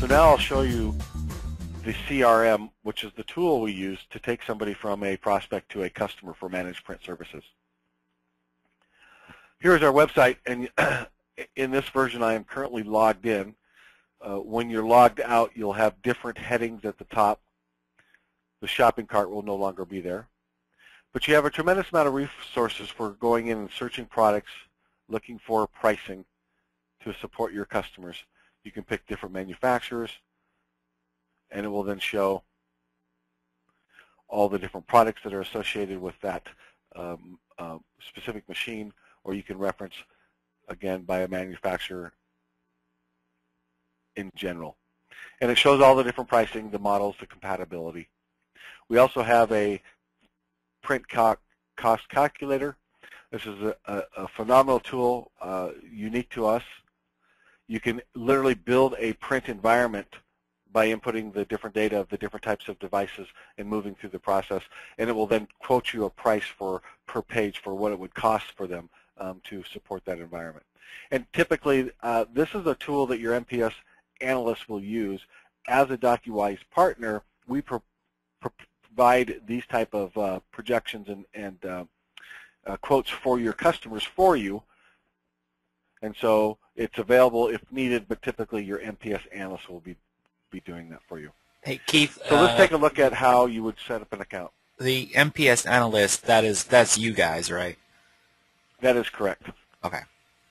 So now I'll show you the CRM, which is the tool we use to take somebody from a prospect to a customer for managed print services. Here's our website, and in this version I am currently logged in. When you're logged out, you'll have different headings at the top. The shopping cart will no longer be there. But you have a tremendous amount of resources for going in and searching products, looking for pricing to support your customers. You can pick different manufacturers, and it will then show all the different products that are associated with that specific machine, or you can reference, again, by a manufacturer in general. And it shows all the different pricing, the models, the compatibility. We also have a print cost calculator. This is a phenomenal tool, unique to us. You can literally build a print environment by inputting the different data of the different types of devices and moving through the process, and it will then quote you a price per page for what it would cost for them to support that environment. And typically, this is a tool that your MPS analysts will use. As a DocuWise partner, we provide these type of projections and quotes for your customers for you, and so it's available if needed, but typically your MPS analyst will be doing that for you. Hey, Keith. So let's take a look at how you would set up an account. The MPS analyst, that's you guys, right? That is correct. Okay.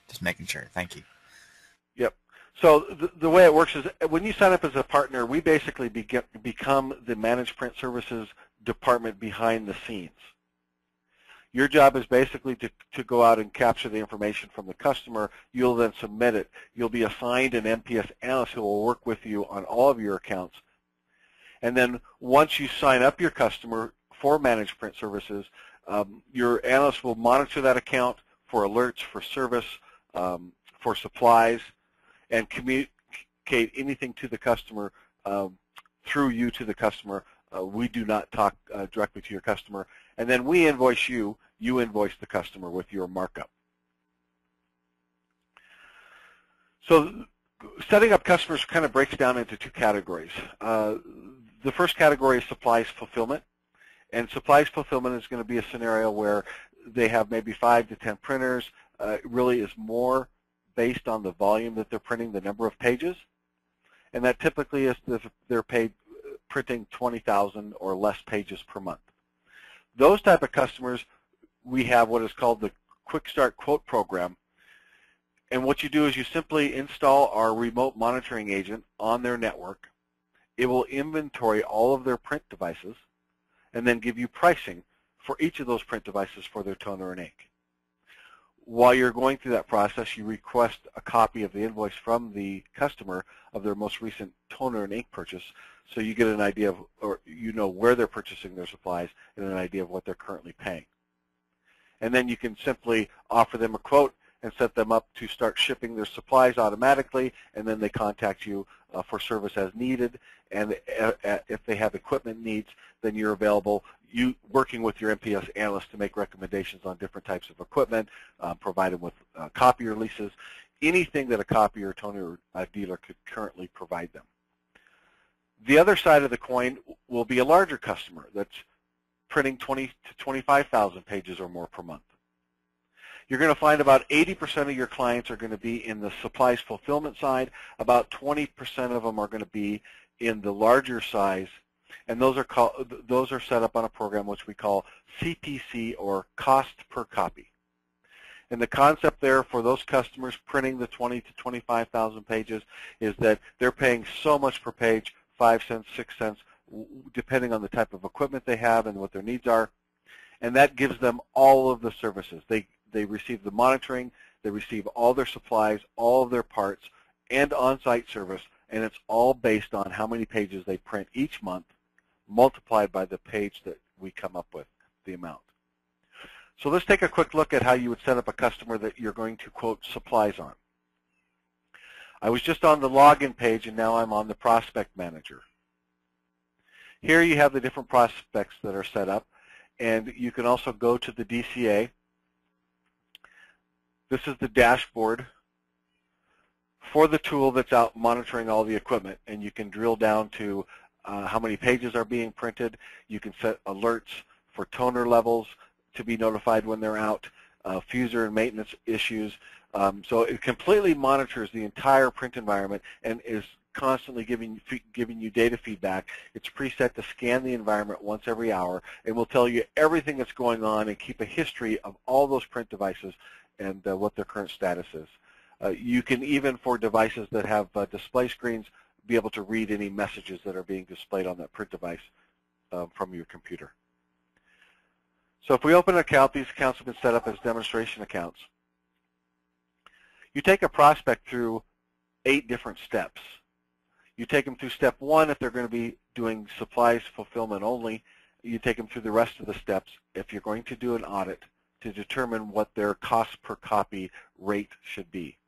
Just making sure. Thank you. Yep. So the way it works is when you sign up as a partner, we basically become the managed print services department behind the scenes. Your job is basically to go out and capture the information from the customer. You'll then submit it. You'll be assigned an MPS analyst who will work with you on all of your accounts. And then once you sign up your customer for managed print services, your analyst will monitor that account for alerts, for service, for supplies, and communicate anything to the customer through you to the customer. We do not talk directly to your customer. And then we invoice you, you invoice the customer with your markup. So setting up customers kind of breaks down into two categories. The first category is supplies fulfillment. And supplies fulfillment is going to be a scenario where they have maybe 5 to 10 printers. It really is more based on the volume that they're printing, the number of pages. And that typically is if they're printing 20,000 or less pages per month. Those type of customers, we have what is called the Quick Start Quote Program. And what you do is you simply install our remote monitoring agent on their network. It will inventory all of their print devices and then give you pricing for each of those print devices for their toner and ink. While you're going through that process, you request a copy of the invoice from the customer of their most recent toner and ink purchase, so you get an idea of, or you know where they're purchasing their supplies and an idea of what they're currently paying. And then you can simply offer them a quote and set them up to start shipping their supplies automatically, and then they contact you for service as needed. And if they have equipment needs, then you're available, you working with your MPS analyst to make recommendations on different types of equipment, provide them with copier leases, anything that a copier or toner dealer could currently provide them. The other side of the coin will be a larger customer that's printing 20 to 25,000 pages or more per month. You're going to find about 80% of your clients are going to be in the supplies fulfillment side. About 20% of them are going to be in the larger size, and those are set up on a program which we call CPC, or cost per copy. And the concept there for those customers printing the 20 to 25,000 pages is that they're paying so much per page, 5 cents, 6 cents, depending on the type of equipment they have and what their needs are. And that gives them all of the services. They receive the monitoring, they receive all their supplies, all of their parts, and on-site service, and it's all based on how many pages they print each month, multiplied by the page that we come up with, the amount. So let's take a quick look at how you would set up a customer that you're going to quote supplies on. I was just on the login page, and now I'm on the prospect manager. Here you have the different prospects that are set up, and you can also go to the DCA. This is the dashboard for the tool that's out monitoring all the equipment, and you can drill down to how many pages are being printed. You can set alerts for toner levels to be notified when they're out, fuser and maintenance issues. So it completely monitors the entire print environment and is constantly giving you data feedback. It's preset to scan the environment once every hour, and will tell you everything that's going on and keep a history of all those print devices and what their current status is. You can even, for devices that have display screens, be able to read any messages that are being displayed on that print device from your computer. So if we open an account, these accounts have been set up as demonstration accounts. You take a prospect through 8 different steps. You take them through step 1 if they're going to be doing supplies fulfillment only. You take them through the rest of the steps if you're going to do an audit to determine what their cost per copy rate should be.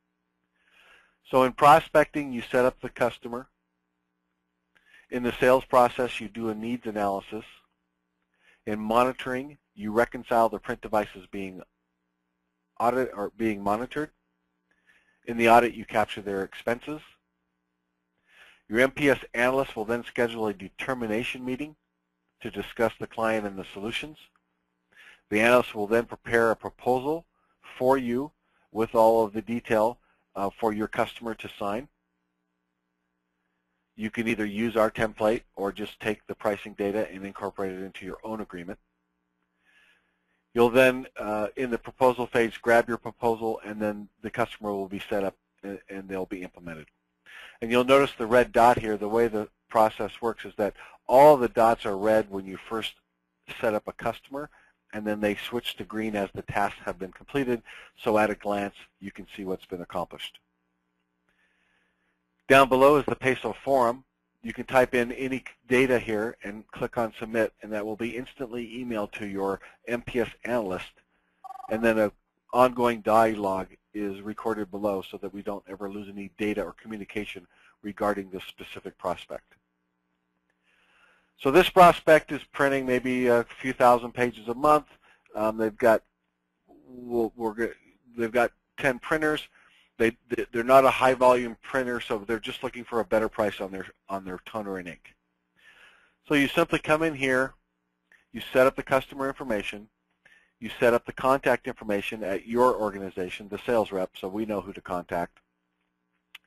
So in prospecting, you set up the customer. In the sales process, you do a needs analysis. In monitoring, you reconcile the print devices being audited or being monitored. In the audit, you capture their expenses. Your MPS analyst will then schedule a determination meeting to discuss the client and the solutions. The analyst will then prepare a proposal for you with all of the detail for your customer to sign. You can either use our template or just take the pricing data and incorporate it into your own agreement. You'll then, in the proposal phase, grab your proposal, and then the customer will be set up and they'll be implemented. And you'll notice the red dot here. The way the process works is that all the dots are red when you first set up a customer, and then they switch to green as the tasks have been completed, so at a glance you can see what's been accomplished. Down below is the Peso forum. You can type in any data here and click on submit, and that will be instantly emailed to your MPS analyst, and then an ongoing dialogue is recorded below so that we don't ever lose any data or communication regarding this specific prospect. So this prospect is printing maybe a few thousand pages a month. They've got 10 printers. They're not a high volume printer, so they're just looking for a better price on their toner and ink. So you simply come in here, you set up the customer information, you set up the contact information at your organization, the sales rep, so we know who to contact,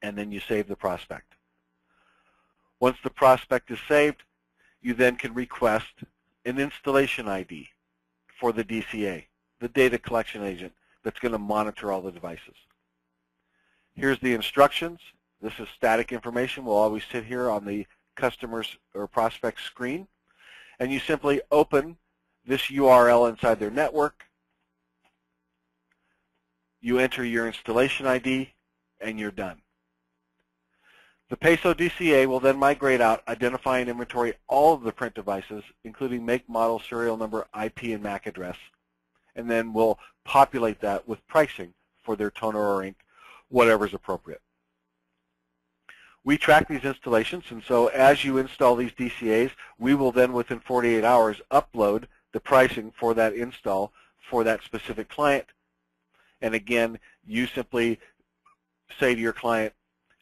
and then you save the prospect. Once the prospect is saved, you then can request an installation ID for the DCA, the data collection agent that's going to monitor all the devices. Here's the instructions. This is static information. Will always sit here on the customer's or prospect screen. And you simply open this URL inside their network. You enter your installation ID, and you're done. The Peso DCA will then migrate out, identify and inventory all of the print devices, including make, model, serial number, IP, and MAC address, and then we'll populate that with pricing for their toner or ink, whatever is appropriate. We track these installations, and so as you install these DCAs, we will then within 48 hours upload the pricing for that install for that specific client. And again, you simply say to your client,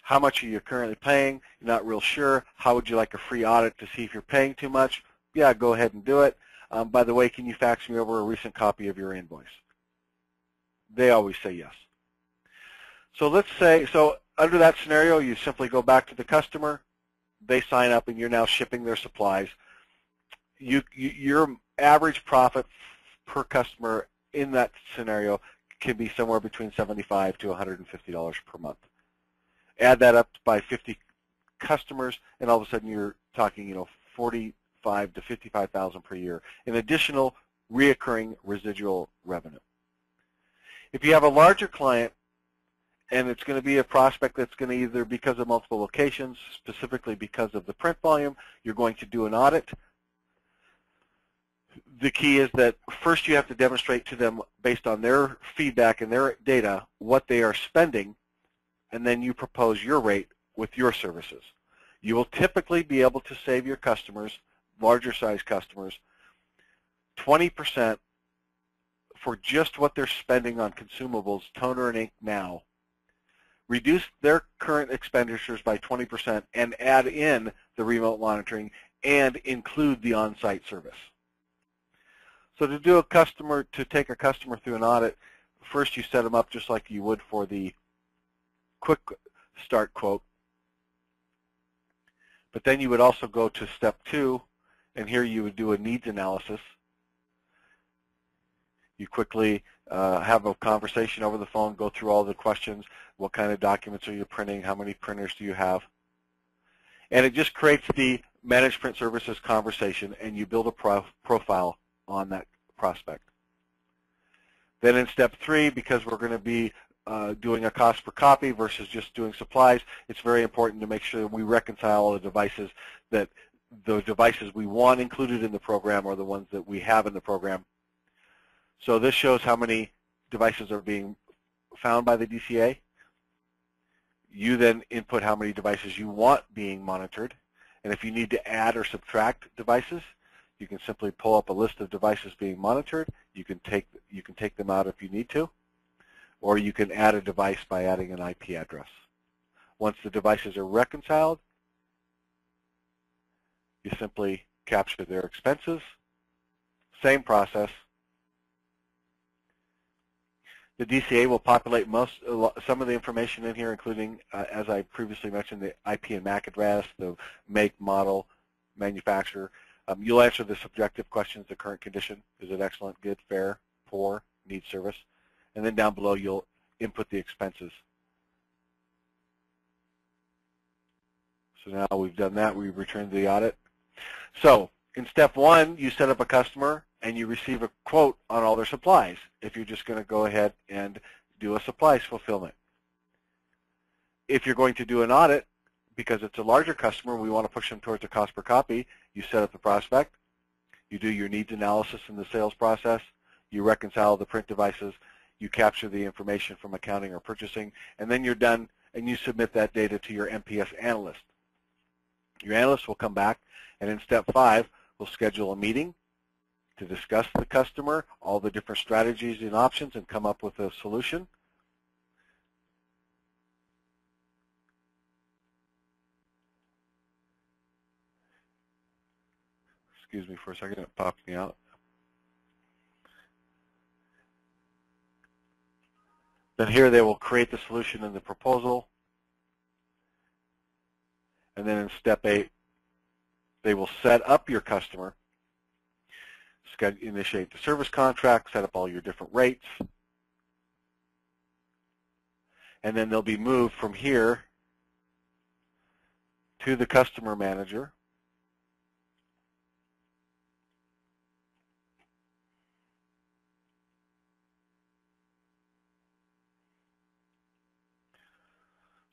how much are you currently paying? You're not real sure. How would you like a free audit to see if you're paying too much? Yeah, go ahead and do it. By the way, can you fax me over a recent copy of your invoice? They always say yes. So let's say, so under that scenario, you simply go back to the customer, they sign up, and you're now shipping their supplies. Your average profit per customer in that scenario can be somewhere between $75 to $150 per month. Add that up by 50 customers, and all of a sudden you're talking, 45 to 55,000 per year in additional reoccurring residual revenue. If you have a larger client, and it's going to be a prospect that's going to either, because of multiple locations, specifically because of the print volume, you're going to do an audit. The key is that first you have to demonstrate to them, based on their feedback and their data, what they are spending, and then you propose your rate with your services. You will typically be able to save your customers, larger size customers, 20% for just what they're spending on consumables, toner and ink now, reduce their current expenditures by 20% and add in the remote monitoring and include the on-site service. So to take a customer through an audit, first you set them up just like you would for the quick start quote. But then you would also go to step 2, and here you would do a needs analysis. You quickly have a conversation over the phone, go through all the questions. What kind of documents are you printing? How many printers do you have? And it just creates the managed print services conversation, and you build a profile on that prospect. Then in step 3, because we're going to be doing a cost per copy versus just doing supplies, it's very important to make sure that we reconcile all the devices, that the devices we want included in the program are the ones that we have in the program. So this shows how many devices are being found by the DCA. You then input how many devices you want being monitored, and if you need to add or subtract devices, you can simply pull up a list of devices being monitored. You can take them out if you need to, or you can add a device by adding an IP address. Once the devices are reconciled, you simply capture their expenses. Same process. The DCA will populate some of the information in here, including, as I previously mentioned, the IP and MAC address, the make, model, manufacturer. You'll answer the subjective questions: the current condition, is it excellent, good, fair, poor, needs service, and then down below you'll input the expenses. So now we've done that, we've returned the audit. So in step 1, you set up a customer and you receive a quote on all their supplies if you're just going to go ahead and do a supplies fulfillment. If you're going to do an audit, because it's a larger customer, we want to push them towards a cost per copy, you set up the prospect, you do your needs analysis in the sales process, you reconcile the print devices, you capture the information from accounting or purchasing, and then you're done and you submit that data to your MPS analyst. Your analyst will come back, and in step 5, we'll schedule a meeting to discuss the customer, all the different strategies and options, and come up with a solution. Excuse me for a second, it popped me out. Then here they will create the solution in the proposal. And then in step 8, they will set up your customer, initiate the service contract, set up all your different rates, and then they'll be moved from here to the customer manager.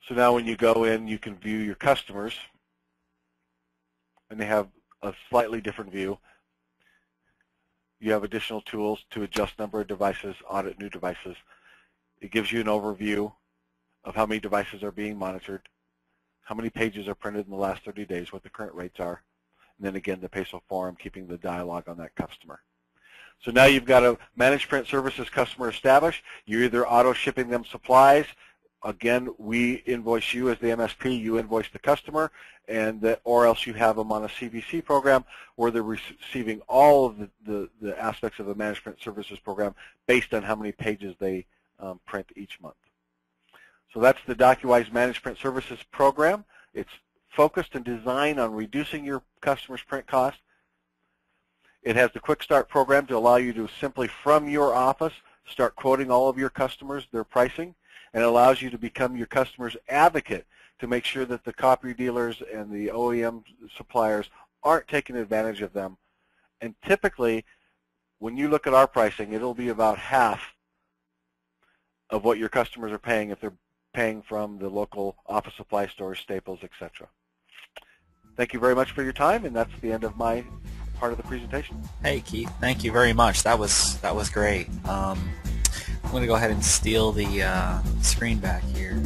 So now when you go in, you can view your customers, and they have a slightly different view. You have additional tools to adjust number of devices, audit new devices. It gives you an overview of how many devices are being monitored, how many pages are printed in the last 30 days, what the current rates are, and then again the PESO form, keeping the dialogue on that customer. So now you've got a managed print services customer established. You're either auto shipping them supplies. Again, we invoice you as the MSP, you invoice the customer, or else you have them on a CVC program where they're receiving all of the aspects of the management services program based on how many pages they print each month. So that's the DocuWise Managed Print Services program. It's focused and designed on reducing your customer's print cost. It has the Quick Start program to allow you to simply, from your office, start quoting all of your customers their pricing, and it allows you to become your customer's advocate to make sure that the copy dealers and the OEM suppliers aren't taking advantage of them. And typically, when you look at our pricing, it'll be about half of what your customers are paying if they're paying from the local office supply stores, Staples, etc. Thank you very much for your time, and that's the end of my part of the presentation. Hey Keith, thank you very much. That was great. I'm going to go ahead and steal the screen back here.